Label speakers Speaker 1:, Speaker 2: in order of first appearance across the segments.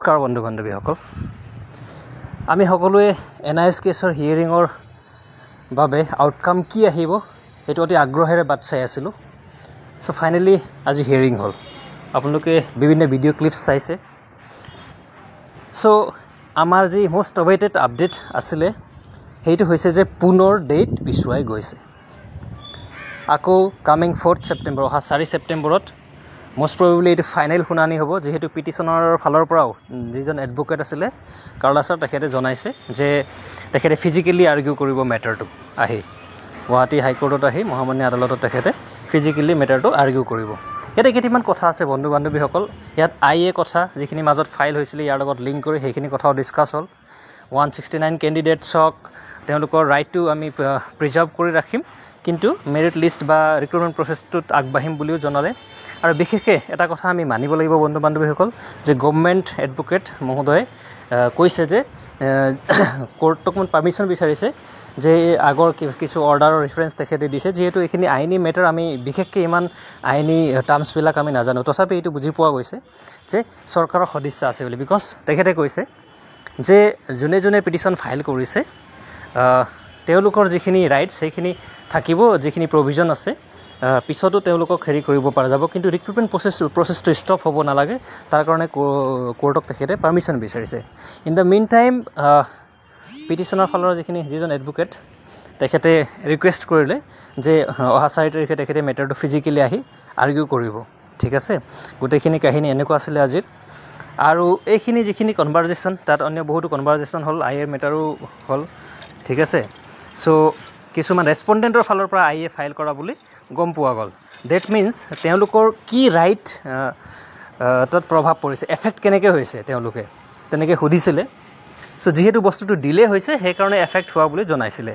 Speaker 1: নমস্কাৰ বন্ধু বান্ধৱীসকল, আমি সকলোৱে NIS কেছৰ হিয়াৰিঙৰ বাবে আউটকাম কি আহিব সেইটো অতি আগ্ৰহেৰে বাট চাই আছিলোঁ। চ' ফাইনেলি আজি হিয়াৰিং হ'ল। আপোনালোকে বিভিন্ন ভিডিঅ' ক্লিপছ চাইছে। চ' আমাৰ যি মষ্ট অৱেইটেড আপডেট আছিলে সেইটো হৈছে যে পুনৰ ডেট পিছুৱাই গৈছে। আকৌ কামিং 4 ছেপ্টেম্বৰ, অহা 4 ছেপ্টেম্বৰত মষ্ট প্ৰবেবলি এইটো ফাইনেল শুনানি হ'ব, যিহেতু পিটিশ্যনৰ ফালৰ পৰাও যিজন এডভকেট আছিলে কাৰ্লাছৰ, তেখেতে জনাইছে যে তেখেতে ফিজিকেলি আৰ্গিউ কৰিব মেটাৰটো আহি গুৱাহাটী হাইকোৰ্টত আহি মহামান্য আদালতত তেখেতে ফিজিকেলি মেটাৰটো আৰ্গিউ কৰিব। ইয়াতে কেইটামান কথা আছে বন্ধু বান্ধৱীসকল। ইয়াত IA কথা যিখিনি মাজত ফাইল হৈছিলে ইয়াৰ লগত লিংক কৰি সেইখিনি কথাও ডিছকাছ হ'ল। 169 কেণ্ডিডেটছক তেওঁলোকৰ ৰাইটটো আমি প্ৰিজাৰ্ভ কৰি ৰাখিম, কিন্তু মেৰিট লিষ্ট বা ৰিক্ৰুটমেণ্ট প্ৰচেছটোত আগবাঢ়িম বুলিও জনালে। আৰু বিশেষকৈ এটা কথা আমি মানিব লাগিব বন্ধু বান্ধৱীসকল, যে গভৰ্ণমেণ্ট এডভকেট মহোদয়ে কৈছে যে কোৰ্টক পাৰ্মিশ্যন বিচাৰিছে যে আগৰ কিছু অৰ্ডাৰৰ ৰেফাৰেঞ্চ তেখেতে দিছে, যিহেতু এইখিনি আইনী মেটাৰ আমি বিশেষকৈ ইমান আইনী টাৰ্মছবিলাক আমি নাজানো, তথাপি এইটো বুজি পোৱা গৈছে যে চৰকাৰৰ সদিচ্ছা আছে বুলি। বিকজ তেখেতে কৈছে যে যোনে যোনে পিটিশ্যন ফাইল কৰিছে তেওঁলোকৰ যিখিনি ৰাইটছ সেইখিনি থাকিব, যিখিনি প্ৰভিজন আছে পিছতো তেওঁলোকক হেৰি কৰিব পৰা যাব, কিন্তু ৰিক্ৰুটমেণ্ট প্ৰচেছটো ষ্টপ হ'ব নালাগে, তাৰ কাৰণে কোৰ্টক তেখেতে পাৰ্মিশ্যন বিচাৰিছে। ইন দ্য মিন টাইম পিটিশ্যনৰ ফালৰ যিজন এডভকেট তেখেতে ৰিকুৱেষ্ট কৰিলে যে অহা 4 তাৰিখে তেখেতে মেটাৰটো ফিজিকেলি আহি আৰ্গিউ কৰিব। ঠিক আছে, গোটেইখিনি কাহিনী এনেকুৱা আছিলে আজিৰ। আৰু এইখিনি যিখিনি কনভাৰজেশ্যন, তাত অন্য বহুতো কনভাৰজেশ্যন হ'ল, IA মেটাৰো হ'ল। ঠিক আছে, চ' কিছুমান ৰেছপণ্ডেণ্টৰ ফালৰ পৰা IA ফাইল কৰা বুলি গম পোৱা গ'ল। ডেট মিনছ তেওঁলোকৰ কি ৰাইট তাত প্ৰভাৱ পৰিছে, এফেক্ট কেনেকৈ হৈছে তেওঁলোকে তেনেকৈ সুধিছিলে। চ' যিহেতু বস্তুটো ডিলে হৈছে সেইকাৰণে এফেক্ট হোৱা বুলি জনাইছিলে।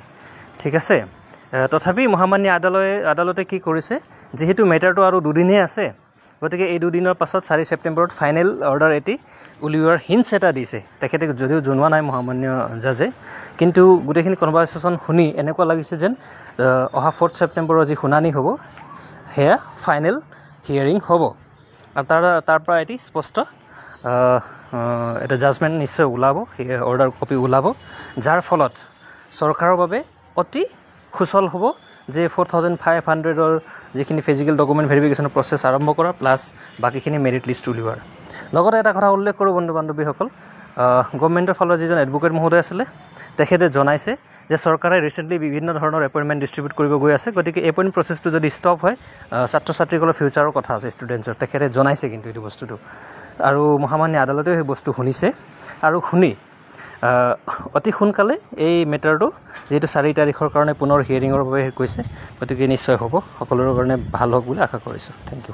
Speaker 1: ঠিক আছে, তথাপি মহামান্য আদালতে কি কৰিছে, যিহেতু মেটাৰটো আৰু 2 দিনহে আছে, গতিকে এই 2 দিনৰ পাছত 4 ছেপ্টেম্বৰত ফাইনেল অৰ্ডাৰ এটি উলিওৱাৰ হিণ্টছ এটা দিছে। তেখেতে যদিও জনোৱা নাই মহামান্য জাজে, কিন্তু গোটেইখিনি কনভাৰচেশ্যন শুনি এনেকুৱা লাগিছে যেন অহা 4 ছেপ্টেম্বৰৰ যি শুনানি হ'ব সেয়া ফাইনেল হিয়াৰিং হ'ব। আৰু তাৰ পৰা এটি স্পষ্ট এটা জাজমেণ্ট নিশ্চয় ওলাব, অৰ্ডাৰ কপি ওলাব, যাৰ ফলত চৰকাৰৰ বাবে অতি সুচল হ'ব যে 4500ৰ যিখিনি ফিজিকেল ডকুমেণ্ট ভেৰিফিকেশ্যনৰ প্ৰচেছ আৰম্ভ কৰা, প্লাছ বাকীখিনি মেৰিট লিষ্ট উলিওৱাৰ। লগতে এটা কথা উল্লেখ কৰোঁ বন্ধু বান্ধৱীসকল, গভৰ্ণমেণ্টৰ ফালৰ যিজন এডভকেট মহোদয় আছিলে তেখেতে জনাইছে যে চৰকাৰে ৰিচেণ্টলি বিভিন্ন ধৰণৰ এপইণ্টমেণ্ট ডিষ্ট্ৰিবিউট কৰিব গৈ আছে, গতিকে এপইণ্টমেণ্ট প্ৰচেছটো যদি ষ্টপ হয় ছাত্ৰ ছাত্ৰীসকলৰ ফিউচাৰৰ কথা আছে, ষ্টুডেণ্টছৰ, তেখেতে জনাইছে কিন্তু এইটো বস্তুটো। আৰু মহামান্য আদালতেও সেই বস্তু শুনিছে আৰু শুনি অতি সোনকালে এই মেটাৰটো যিহেতু 4 তাৰিখৰ কাৰণে পুনৰ হিয়াৰিঙৰ বাবে কৈছে, গতিকে নিশ্চয় হ'ব, সকলোৰে কাৰণে ভাল হওক বুলি আশা কৰিছোঁ। Thank U.